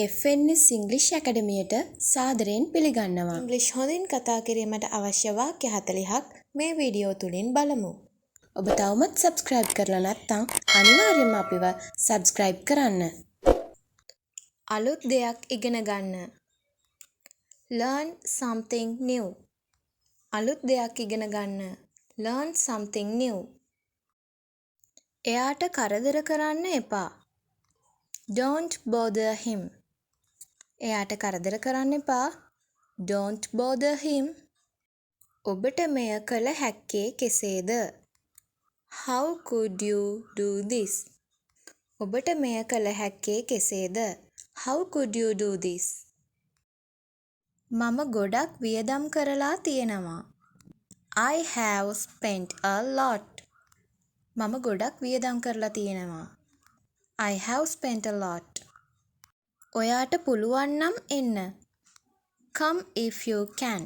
FNS ඉංග්‍රීසි ඇකඩමියට සාදරයෙන් පිළිගන්නවා. ඉංග්‍රීසි හොඳින් කතා කිරීමට අවශ්‍ය වාක්‍ය 40ක් මේ වීඩියෝ තුලින් බලමු. ඔබ තවමත් සබ්ස්ක්‍රයිබ් කරලා නැත්නම් අනිවාර්යයෙන්ම අපිව සබ්ස්ක්‍රයිබ් කරන්න. අලුත් දෙයක් ඉගෙන ගන්න. Learn something new. අලුත් දෙයක් ඉගෙන ගන්න. Learn something new. එයාට කරදර කරන්න එපා. Don't bother him. එයාට කරදර කරන්න එපා. Don't bother him. ඔබට මෙය කළ හැක්කේ කෙසේද? How could you do this? ඔබට මෙය කළ හැක්කේ කෙසේද? How could you do this? මම ගොඩක් වියදම් කරලා තියෙනවා. I have spent a lot. මම ගොඩක් වියදම් කරලා තියෙනවා. I have spent a lot. ඔයාට පුළුවන් නම් එන්න. Come if you can.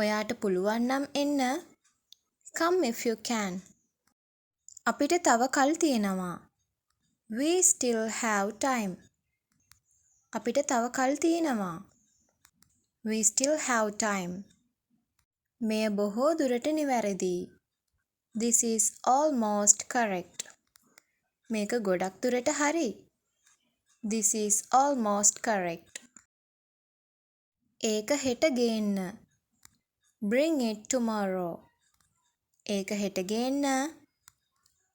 ඔයාට පුළුවන් නම් එන්න. Come if you can. අපිට තව කල් තියෙනවා. We still have time. අපිට තව කල් තියෙනවා. We still have time. මෙය බොහෝ දුරට නිවැරදි. This is almost correct. මේක ගොඩක් දුරට හරි. This is almost correct. ඒක හෙට ගේන්න. Bring it tomorrow. ඒක හෙට ගේන්න.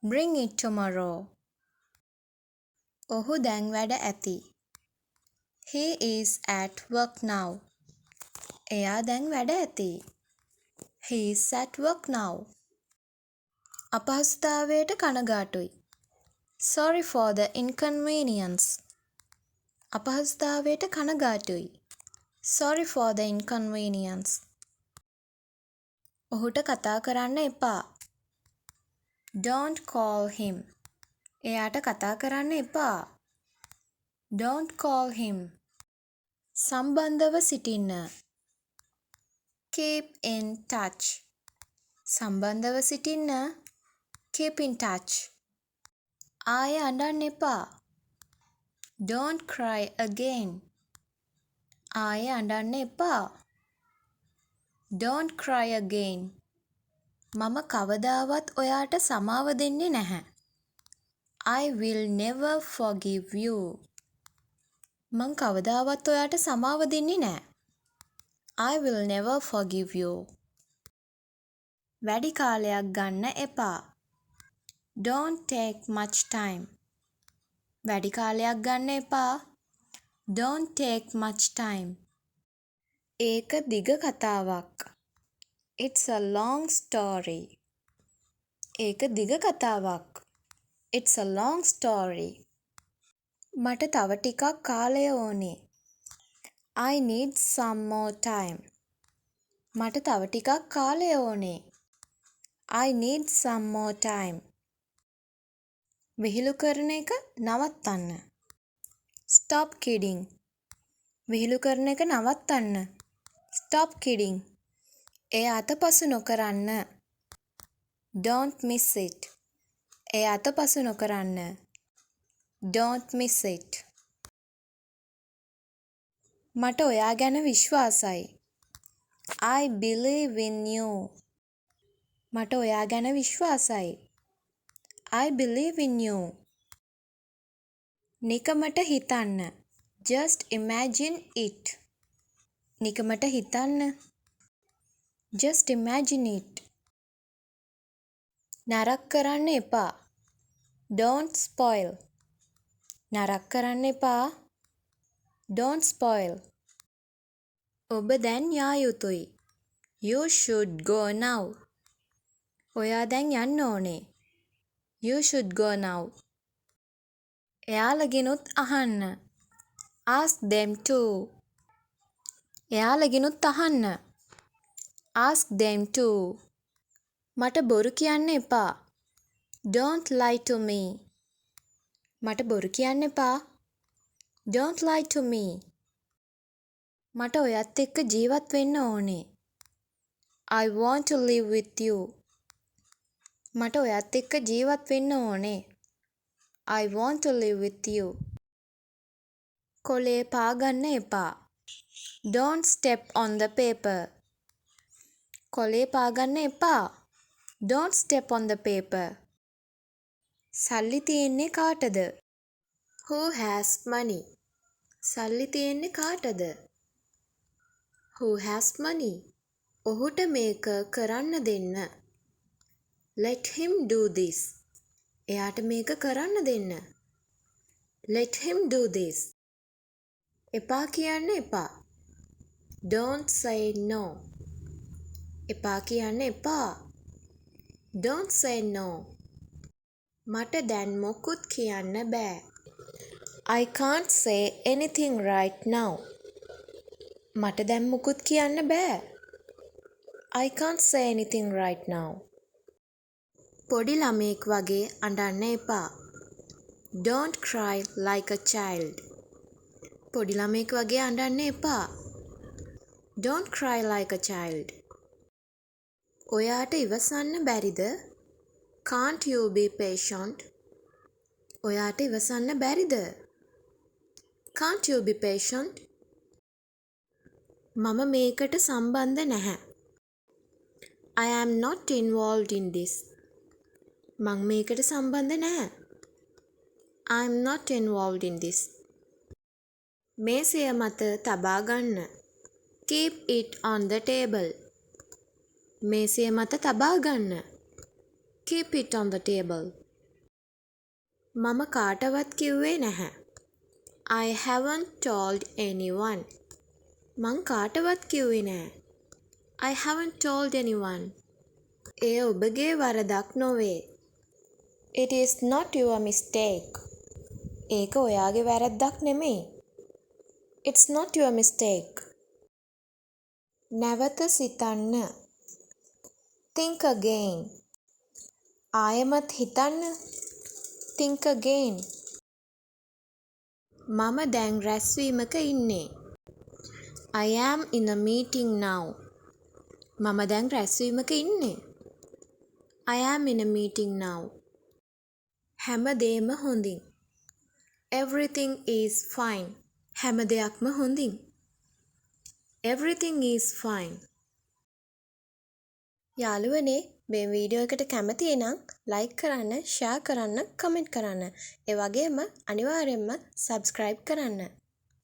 Bring it tomorrow. ඔහු දැන් වැඩ ඇති. He is at work now. එයා දැන් වැඩ ඇති. He is at work now. අපහසුතාවයට කනගාටුයි. Sorry for the inconvenience. අපහසුතාවයට කනගාටුයි. Sorry for the inconvenience. ඔහුට කතා කරන්න එපා. Don't call him. එයාට කතා කරන්න එපා. Don't call him. සම්බන්ධව සිටින්න. Keep in touch. සම්බන්ධව සිටින්න. Keep in touch. ආයෙ අඬන්න එපා. Don't cry again. ආයෙ අඬන්න එපා. Don't cry again. මම කවදාවත් ඔයාට සමාව දෙන්නේ නැහැ. I will never forgive you. මං කවදාවත් ඔයාට සමාව දෙන්නේ නැහැ. I will never forgive you. වැඩි කාලයක් ගන්න එපා. Don't take much time. වැඩි කාලයක් ගන්න එපා. Don't take much time. ඒක දිග කතාවක්. It's a long story. ඒක දිග කතාවක්. It's a long story. මට තව ටිකක් කාලය ඕනේ. I need some more time. මට තව ටිකක් කාලය ඕනේ. I need some more time. විහිළු කරන එක නවත්තන්න. Stop kidding. විහිළු කරන එක නවත්තන්න. Stop kidding. එය අතපසු නොකරන්න. Don't miss it. එය අතපසු නොකරන්න. Don't miss it. මට ඔයා ගැන විශ්වාසයි. I believe in you. මට ඔයා ගැන විශ්වාසයි. I believe in you. නිකමට හිතන්න. Just imagine it. නිකමට හිතන්න. Just imagine it. නරක කරන්න එපා. Don't spoil. නරක කරන්න එපා. Don't spoil. ඔබ දැන් යා යුතුයි. You should go now. ඔයා දැන් යන්න ඕනේ. You should go now. එයාලගෙනුත් අහන්න. Ask them too. එයාලගෙනුත් අහන්න. Ask them too. මට බොරු කියන්න එපා. Don't lie to me. මට බොරු කියන්න එපා. Don't lie to me. මට ඔයත් එක්ක ජීවත් වෙන්න ඕනේ. I want to live with you. මට ඔයත් එක්ක ජීවත් වෙන්න ඕනේ. I want to live with you. කොලේ පාගන්න එපා. Don't step on the paper. කොලේ පාගන්න එපා. Don't step on the paper. සල්ලි තියෙන්නේ කාටද? Who has money? සල්ලි තියෙන්නේ කාටද? Who has money? ඔහුට මේක කරන්න දෙන්න. Let him do this. එයාට මේක කරන්න දෙන්න. Let him do this. එපා කියන්න එපා. Don't say no. එපා කියන්න එපා. Don't say no. මට දැන් මොකුත් කියන්න බෑ. I can't say anything right now. මට දැන් මොකුත් කියන්න බෑ. I can't say anything right now. පොඩි ළමයෙක් වගේ අඬන්න එපා. Don't cry like a child. පොඩි ළමයෙක් වගේ අඬන්න එපා. Don't cry like a child. ඔයාට ඉවසන්න බැරිද? Can't you be patient? ඔයාට ඉවසන්න බැරිද? Can't you be patient? මම මේකට සම්බන්ධ නැහැ. I am not involved in this. මං මේකට සම්බන්ධ නැහැ. I am not involved in this. මේසය මත තබා ගන්න. Keep it on the table. මේසය මත තබා ගන්න. Keep it on the table. මම කාටවත් කිව්වේ නැහැ. I haven't told anyone. මං කාටවත් කිව්වේ නැහැ. I haven't told anyone. එය ඔබගේ වරදක් නොවේ. It is not your mistake. ඒක ඔයාගේ වැරද්දක් නෙමෙයි. It's not your mistake. නැවත සිතන්න. Think again. ආයෙමත් හිතන්න. Think again. මම දැන් රැස්වීමක ඉන්නේ. I am in a meeting now. මම දැන් රැස්වීමක ඉන්නේ. I am in a meeting now. හැමදේම හොඳින්. Everything is fine. හැම දෙයක්ම හොඳින්. Everything is fine. යාළුවනේ මේ වීඩියෝ එකට කැමති නම් ලයික් කරන්න, ෂෙයා කරන්න, කමෙන්ට් කරන්න. ඒ වගේම අනිවාර්යයෙන්ම subscribe කරන්න.